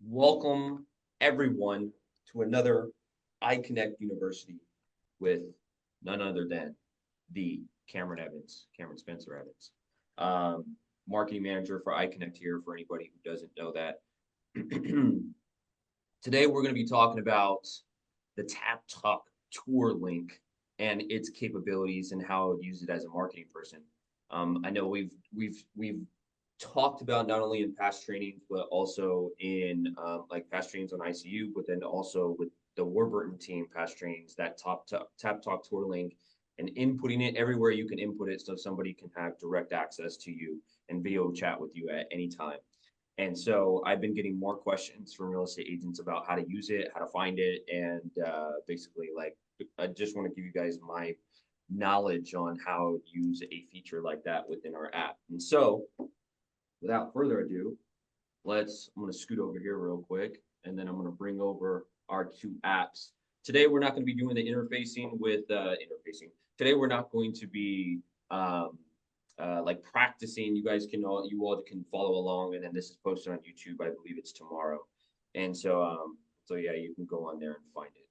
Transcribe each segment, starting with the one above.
Welcome everyone to another iConnect University with none other than the Cameron Spencer Evans, marketing manager for iConnect here for anybody who doesn't know that. Today we're going to be talking about the Tap Talk Tour link and its capabilities and how I would use it as a marketing person. I know we've talked about not only in past trainings but also in like past trainings on ICU, but then also with the Warburton team past trainings that Tap Talk Tour link and inputting it everywhere you can input it so somebody can have direct access to you and video chat with you at any time. And so I've been getting more questions from real estate agents about how to use it, how to find it, and basically, like, I just want to give you guys my knowledge on how to use a feature like that within our app. And so, without further ado, I'm going to scoot over here real quick, and then I'm going to bring over our two apps. Today, we're not going to be doing the interfacing with interfacing. Today, we're not going to be like practicing. You all can follow along, and then this is posted on YouTube. I believe it's tomorrow, and so yeah, you can go on there and find it.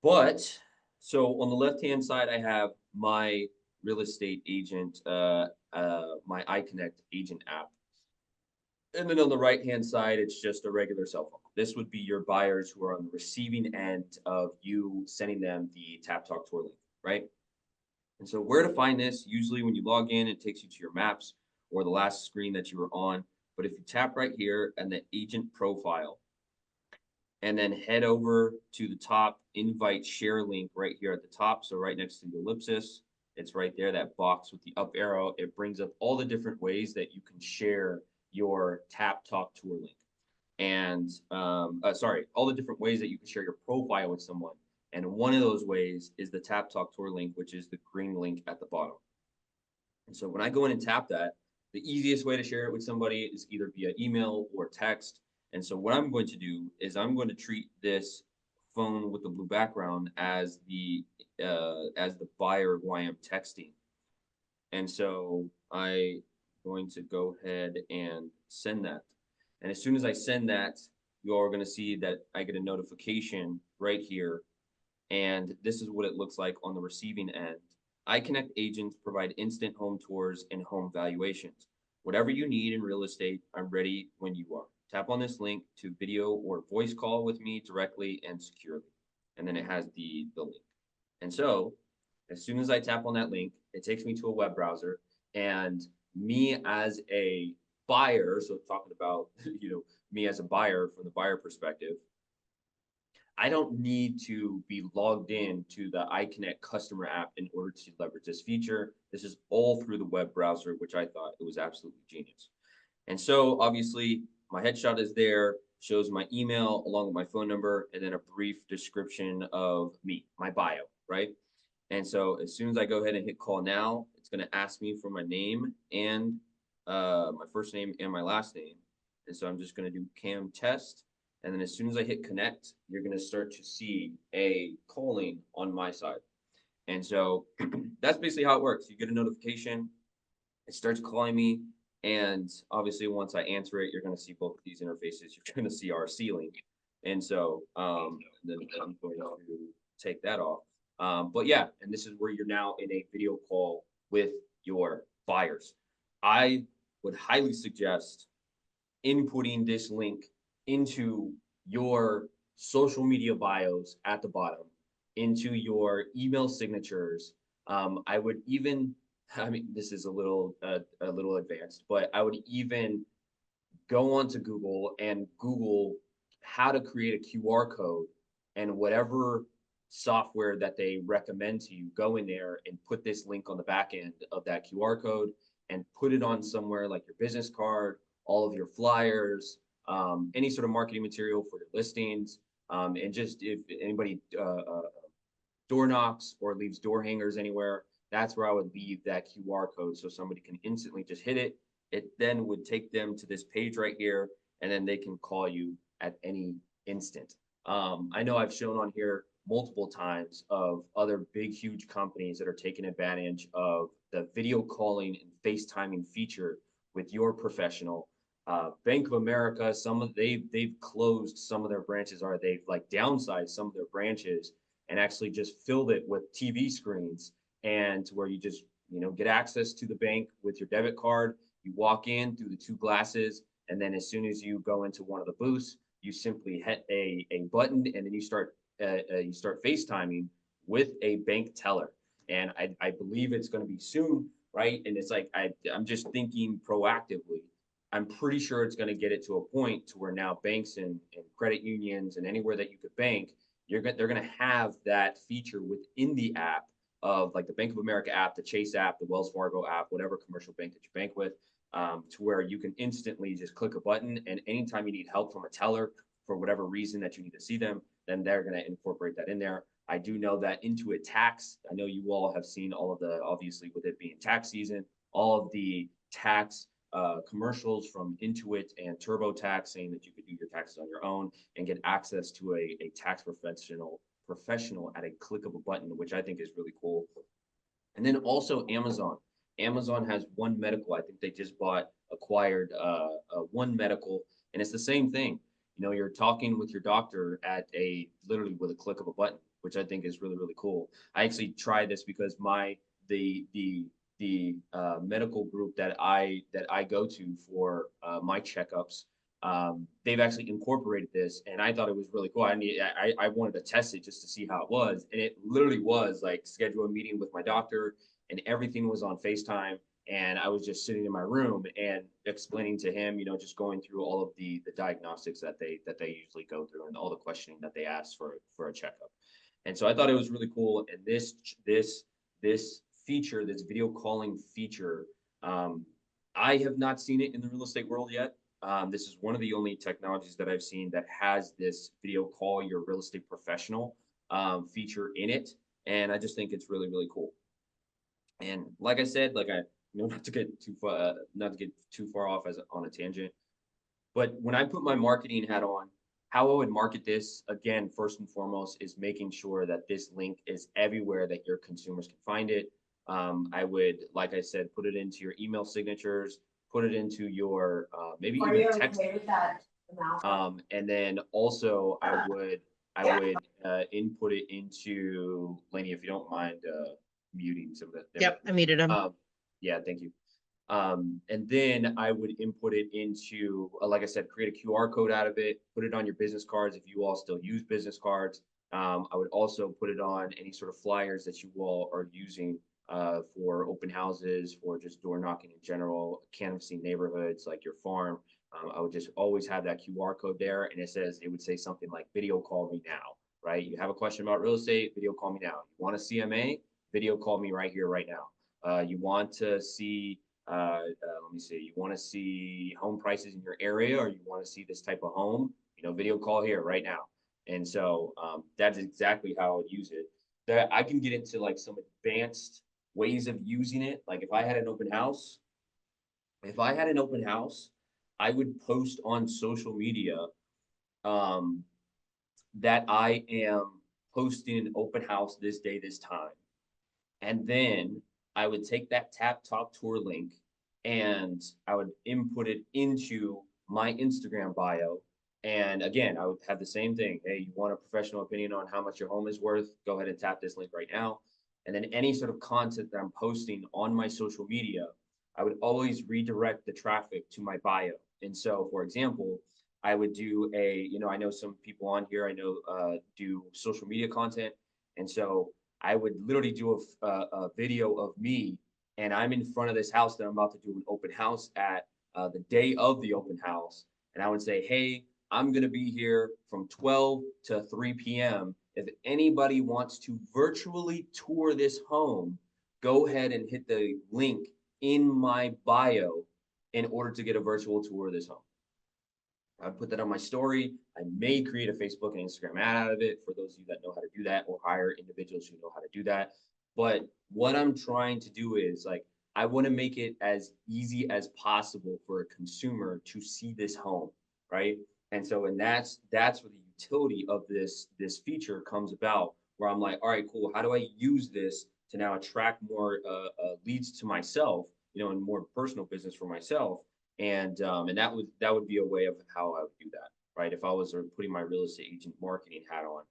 But so on the left hand side, I have my real estate agent, my iConnect agent app. And then on the right hand side, it's just a regular cell phone. This would be your buyers who are on the receiving end of you sending them the Tap Talk Tour link, right? And so where to find this, usually when you log in, it takes you to your maps or the last screen that you were on. But if you tap right here and the agent profile, and then head over to the top invite share link right here at the top. So right next to the ellipsis, it's right there, that box with the up arrow. It brings up all the different ways that you can share your Tap Talk Tour link. And all the different ways that you can share your profile with someone. And one of those ways is the Tap Talk Tour link, which is the green link at the bottom. And so when I go in and tap that, the easiest way to share it with somebody is either via email or text. And so what I'm going to do is I'm going to treat this phone with the blue background as the buyer who I am texting. And so I'm going to go ahead and send that. And as soon as I send that, you are going to see that I get a notification right here. And this is what it looks like on the receiving end. iConnect agents provide instant home tours and home valuations. Whatever you need in real estate, I'm ready when you are. Tap on this link to video or voice call with me directly and securely. And then it has the link. And so as soon as I tap on that link, it takes me to a web browser. And me as a buyer, so talking about me as a buyer from the buyer perspective, I don't need to be logged in to the iConnect customer app in order to leverage this feature. This is all through the web browser, which I thought it was absolutely genius. And so obviously my headshot is there, shows my email along with my phone number, and then a brief description of me, my bio, right? And so as soon as I go ahead and hit call now, it's going to ask me for my name and my first name and my last name. And so I'm just going to do cam test. And then as soon as I hit connect, you're going to start to see a calling on my side. And so that's basically how it works. You get a notification, it starts calling me. And obviously, once I answer it, you're going to see both of these interfaces. You're going to see our ceiling. And so then I'm going to take that off. But yeah, and this is where you're now in a video call with your buyers. I would highly suggest inputting this link into your social media bios at the bottom, into your email signatures. I would even, I mean, this is a little advanced, but I would even go onto Google and Google how to create a QR code, and whatever software that they recommend to you, go in there and put this link on the back end of that QR code and put it on somewhere like your business card, all of your flyers, any sort of marketing material for your listings, and just if anybody door knocks or leaves door hangers anywhere, that's where I would leave that QR code so somebody can instantly just hit it. It then would take them to this page right here, and then they can call you at any instant. I know I've shown on here multiple times of other big, huge companies that are taking advantage of the video calling and FaceTiming feature with your professional. Bank of America, they've closed some of their branches, or they've like downsized some of their branches and actually just filled it with TV screens, and to where you just, get access to the bank with your debit card. You walk in through the two glasses, and then as soon as you go into one of the booths, you simply hit a button, and then you start FaceTiming with a bank teller. And I believe it's going to be soon, right? And it's like I'm just thinking proactively. I'm pretty sure it's going to get it to a point to where now banks and credit unions and anywhere that you could bank, they're going to have that feature within the app of like the Bank of America app, the Chase app, the Wells Fargo app, whatever commercial bank that you bank with, to where you can instantly just click a button, and anytime you need help from a teller for whatever reason that you need to see them, then they're going to incorporate that in there. I do know that Intuit Tax, I know you all have seen all of the, obviously with it being tax season, all of the tax commercials from Intuit and TurboTax saying that you could do your taxes on your own and get access to a tax professional at a click of a button, which I think is really cool. And then also Amazon. Amazon has One Medical. I think they just acquired One Medical, and it's the same thing. You're talking with your doctor at literally with a click of a button, which I think is really, really cool. I actually tried this because the medical group that I go to for my checkups, they've actually incorporated this, and I thought it was really cool. I wanted to test it just to see how it was, and it literally was like schedule a meeting with my doctor, and everything was on FaceTime, and I was just sitting in my room and explaining to him, just going through all of the diagnostics that they usually go through and all the questioning that they ask for a checkup. And so I thought it was really cool. And this feature, this video calling feature, I have not seen it in the real estate world yet. This is one of the only technologies that I've seen that has this video call your real estate professional feature in it, and I just think it's really, really cool. And like I said, not to get too far off as on a tangent, but when I put my marketing hat on, how I would market this, again, first and foremost, is making sure that this link is everywhere that your consumers can find it. I would, like I said, put it into your email signatures, put it into your maybe even text. Okay with that and then also I would input it into Laney, if you don't mind muting some of that. Yep, I muted him. Yeah, thank you. And then I would input it into, like I said, create a QR code out of it, put it on your business cards if you all still use business cards. I would also put it on any sort of flyers that you all are using for open houses, for just door knocking in general, canvassing neighborhoods like your farm. I would just always have that QR code there, and it would say something like video call me now, right? You have a question about real estate, video call me now. You want a CMA, video call me right here, right now. You want to see let me see, you want to see home prices in your area, or you want to see this type of home, video call here right now. And so that's exactly how I would use it. That I can get into like some advanced ways of using it. Like if I had an open house, I would post on social media that I am hosting an open house this day, this time. And then I would take that Tap Talk Tour link and I would input it into my Instagram bio. And again, I would have the same thing. Hey, you want a professional opinion on how much your home is worth? Go ahead and tap this link right now. And then any sort of content that I'm posting on my social media, I would always redirect the traffic to my bio. And so, for example, I would do I know some people on here, I know do social media content. And so I would literally do a video of me, and I'm in front of this house that I'm about to do an open house at the day of the open house. And I would say, hey, I'm going to be here from 12 to 3 p.m. If anybody wants to virtually tour this home, go ahead and hit the link in my bio in order to get a virtual tour of this home. I put that on my story. I may create a Facebook and Instagram ad out of it for those of you that know how to do that, or hire individuals who know how to do that. But what I'm trying to do is I want to make it as easy as possible for a consumer to see this home, right? And so, that's where the utility of this feature comes about, where I'm like, all right, cool. How do I use this to now attract more leads to myself, and more personal business for myself? And that would be a way of how I would do that, right? If I was putting my real estate agent marketing hat on,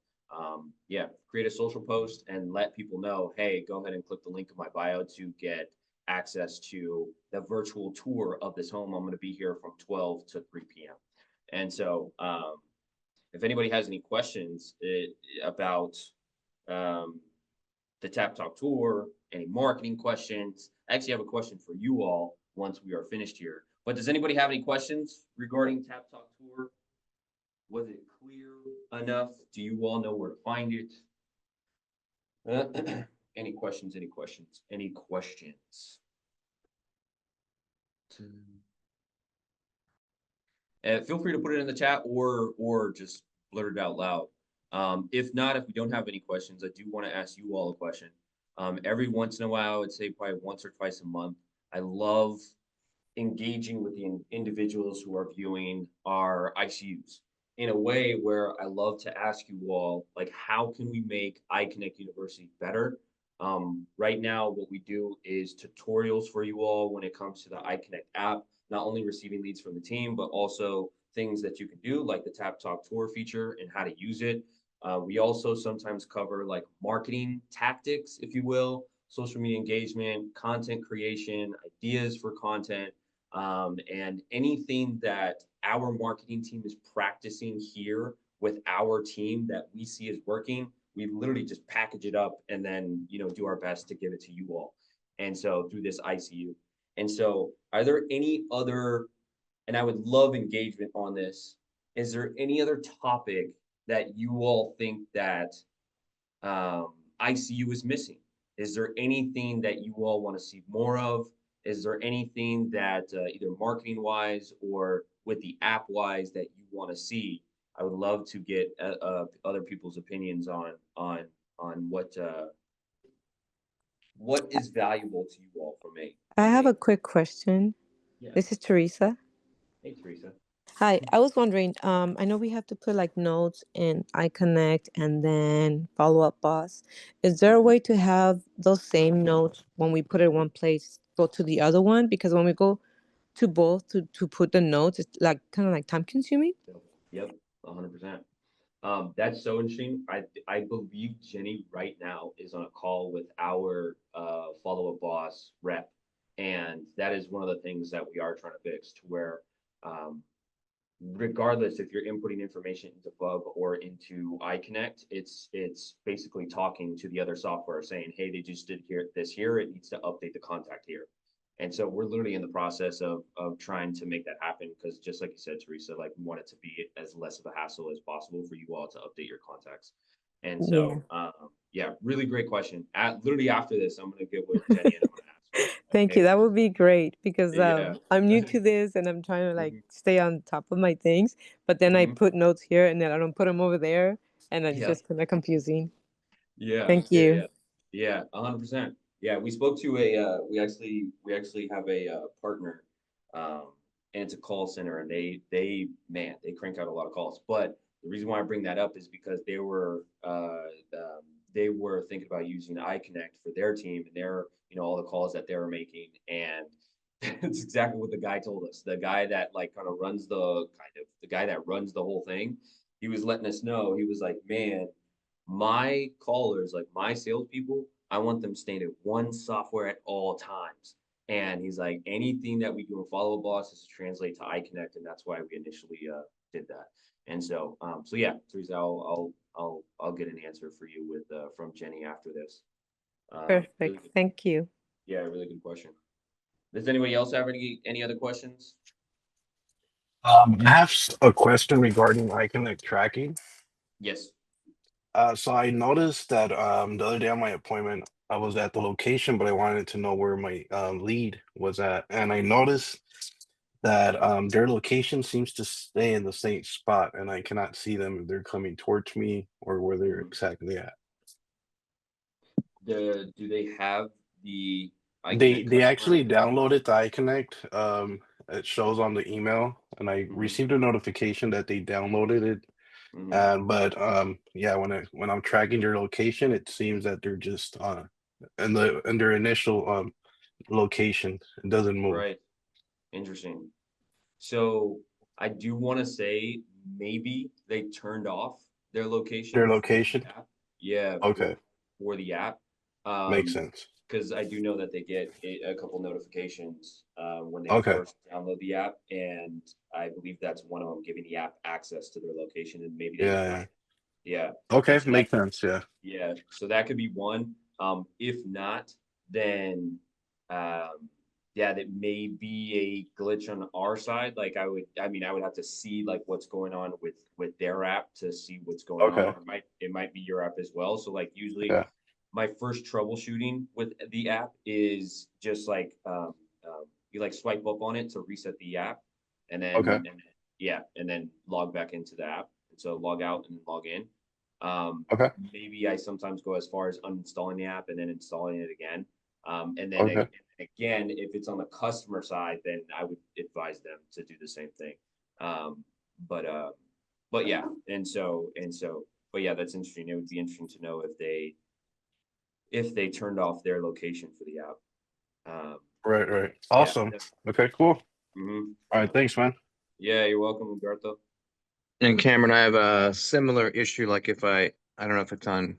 yeah, create a social post and let people know, hey, go ahead and click the link in my bio to get access to the virtual tour of this home. I'm going to be here from 12 to 3 p.m. And so, if anybody has any questions about um, the Tap Talk Tour, any marketing questions, I actually have a question for you all once we are finished here. But does anybody have any questions regarding Tap Talk Tour? Was it clear enough? Do you all know where to find it? Any questions? Any questions? Any questions? Feel free to put it in the chat or just blurt it out loud. If not, if we don't have any questions, I do want to ask you all a question. Every once in a while, I would say probably once or twice a month, I love engaging with the individuals who are viewing our ICUs in a way where I love to ask you all, like, how can we make iConnect University better? Right now, what we do is tutorials for you all when it comes to the iConnect app, not only receiving leads from the team, but also things that you can do, like the Tap Talk Tour feature and how to use it. We also sometimes cover like marketing tactics, if you will, social media engagement, content creation, ideas for content, and anything that our marketing team is practicing here with our team that we see is working, we literally just package it up and then do our best to give it to you all. And so through this ICU. And so, are there any other? And I would love engagement on this. Is there any other topic that you all think that ICU is missing? Is there anything that you all want to see more of? Is there anything that either marketing wise or with the app wise that you want to see? I would love to get other people's opinions on what is valuable to you all I from have me. a quick question. Yeah. This is Teresa. Hey, Teresa. Hi, I was wondering, I know we have to put like notes in iConnect and then follow up boss. Is there a Mhm. way to have those same notes when we put it in one place, go to the other one? Because when we go to both to put the notes, it's like kind of like time consuming. Yep, 100%. That's so interesting. I believe Jenny right now is on a call with our follow-up boss rep, and that is one of the things that we are trying to fix to where, um, regardless if you're inputting information into Bub or into iConnect, it's basically talking to the other software saying, hey, they just did this here. It needs to update the contact here. And so we're literally in the process of trying to make that happen because just like you said, Teresa, like we want it to be as less of a hassle as possible for you all to update your contacts. And Yeah. so, yeah, really great question. Literally after this, I'm gonna get with Jenny and I'm gonna ask her, Thank you. hey, That would be great because yeah, I'm new to this and I'm trying to like mhm, stay on top of my things. But then I mhm, put notes here and then I don't put them over there, and it's yeah. just kind of confusing. Yeah, Thank yeah, you. yeah, yeah, 100%. Yeah, we spoke to we actually have a partner, and it's a call center, and they man they crank out a lot of calls. But the reason why I bring that up is because they were thinking about using iConnect for their team and their all the calls that they were making, and it's exactly what the guy told us. The guy that like the guy that runs the whole thing, he was letting us know. He was like, man, my callers, like my salespeople, I want them staying at one software at all times. And he's like, anything that we do in follow up boss is to translate to iConnect, and that's why we initially did that. And so, so yeah, Teresa, I'll get an answer for you with from Jenny after this. Really Perfect. good, Thank you. yeah, really good question. Does anybody else have any other questions? I have a question regarding iConnect tracking. Yes. So I noticed that the other day on my appointment, I was at the location, but I wanted to know where my lead was at, and I noticed that their location seems to stay in the same spot, and I cannot see them if they're coming towards me or where they're Mhm. exactly at. Do they have the They iConnect they customer actually ID? downloaded the iConnect. It shows on the email, and I Hmm. received a notification that they downloaded it. Hmm. But yeah, when I'm tracking their location, it seems that they're just in their initial location. It doesn't move. Right. Interesting. So I do want to say maybe they turned off their location Their for location. the app. Yeah, Okay, for the app. makes sense. Because I do know that they get a couple notifications when they Okay, first download the app, and I believe that's one of them giving the app access to their location, and maybe they yeah, didn't yeah. like it. Yeah, and Okay, so that makes sense. Yeah. yeah, so that could be one. If not, then yeah, that may be a glitch on our side. Like I mean, I would have to see like what's going on with their app to see what's going on, Okay. or it might be your app as well. So like usually Yeah. my first troubleshooting with the app is just like you like swipe up on it to reset the app, Okay. yeah, and then log back into the app. And so log out and log in. Okay. Maybe I sometimes go as far as uninstalling the app and then installing it again. And then Okay. again, if it's on the customer side, then I would advise them to do the same thing. Um, but uh, but yeah, but yeah, that's interesting. It would be interesting to know if they turned off their location for the app. Um, Right. Right. yeah. Awesome. Okay. Cool. Mhm. All right. Thanks, man. Yeah, you're welcome, Umberto. And Cameron, I have a similar issue. Like if I don't know if it's on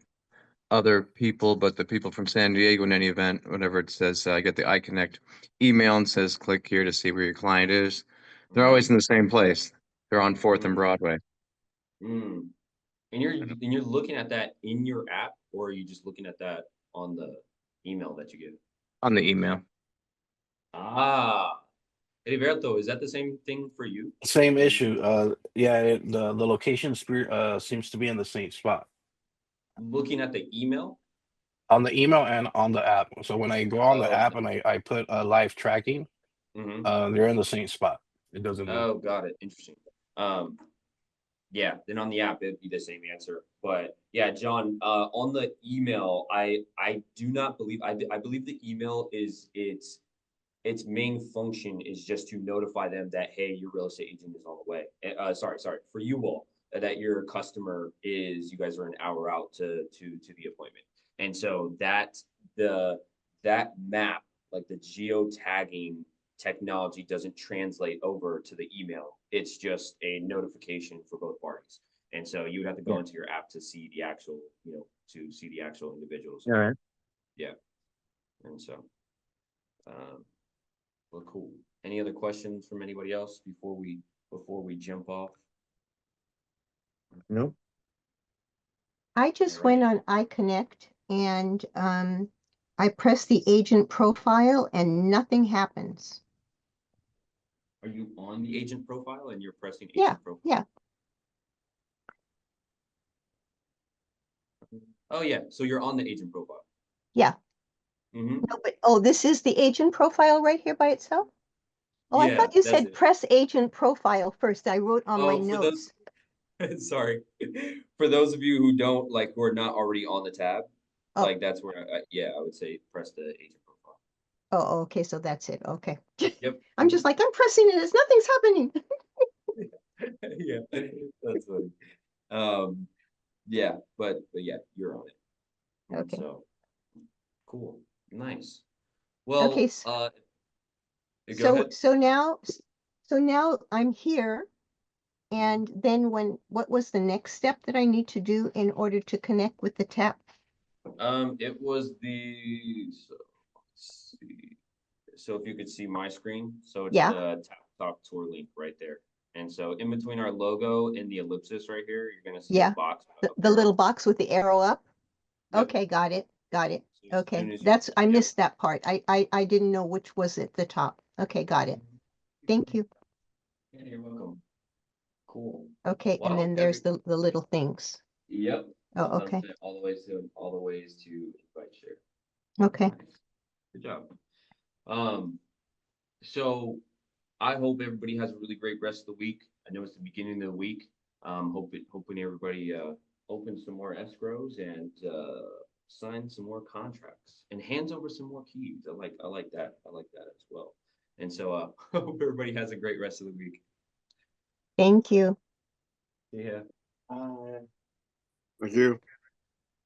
other people, but the people from San Diego in any event, whatever it says, I get the iConnect email and says, click here to see where your client is. They're always in the same place. They're on 4th and Mm, Broadway mm. And you're looking at that in your app, or are you just looking at that on the email that you get? on the email. Ah, Heriberto, is that the same thing for you? Same Are you issue. Yeah. The location seems to be in the same spot looking at the email? on the email and on the app. So when I go on the Oh, app and I put live tracking, mm-hmm. they're in the same spot. It doesn't move. Oh, got it. Interesting. Um, yeah, then on the app it'd be the same answer. But yeah, John, on the email, I do not believe I believe the email is its main function is just to notify them that hey, your real estate agent is on the way. Sorry, for you all that your customer is you guys are an hour out to the appointment, and so that map like the geotagging technology doesn't translate over to the email. It's just a notification for both parties, and so you would have to go Yeah. into your app to see the actual to see the actual individuals. All right. Yeah, and so. Well, cool. Any other questions from anybody else before we jump off? Nope. I just All right. went on iConnect and I press the agent profile and nothing happens. Are you on the agent profile and you're pressing Yeah, agent profile? yeah. Oh yeah, so you're on the agent profile. Yeah. Mm-hmm. No, but oh, this is the agent profile right here by itself? Oh, I Yeah, thought you that's said it. press agent profile first. I wrote on my Oh, for those, notes. sorry, for those of you who don't like who are not already on the tab, Oh, like that's where yeah, I would say press the agent profile. oh, okay, so that's it. Okay. Yep. I'm just like, I'm pressing it, as nothing's happening. Yeah, that's funny. Yeah, but yeah, you're on it. And Okay. so cool, nice. Okay, Well, go ahead. so now I'm here. And then what was the next step that I need to do in order to connect with the tap? It was so let's see. So if you could see my screen, so it's Yeah, the Tap Talk Tour link right there. And so in between our logo and the ellipsis right here, you're gonna see a yeah. box. The little box with the arrow up. Yep. Okay, got it. Got it. So as Okay. soon as you, I yep. missed that part. I didn't know which was at the top. Okay, got it. Thank you. Yeah, you're welcome. Cool. Okay, Well, I and hope then there's the little things. Yep. Oh, Sometimes okay. all the ways to invite share. Okay. Nice. Good job. So I hope everybody has a really great rest of the week. I know it's the beginning of the week. Hoping everybody opens some more escrows and signs some more contracts and hands over some more keys. I like that. I like that as well. And so hope everybody has a great rest of the week. Thank you. Yeah. Thank you.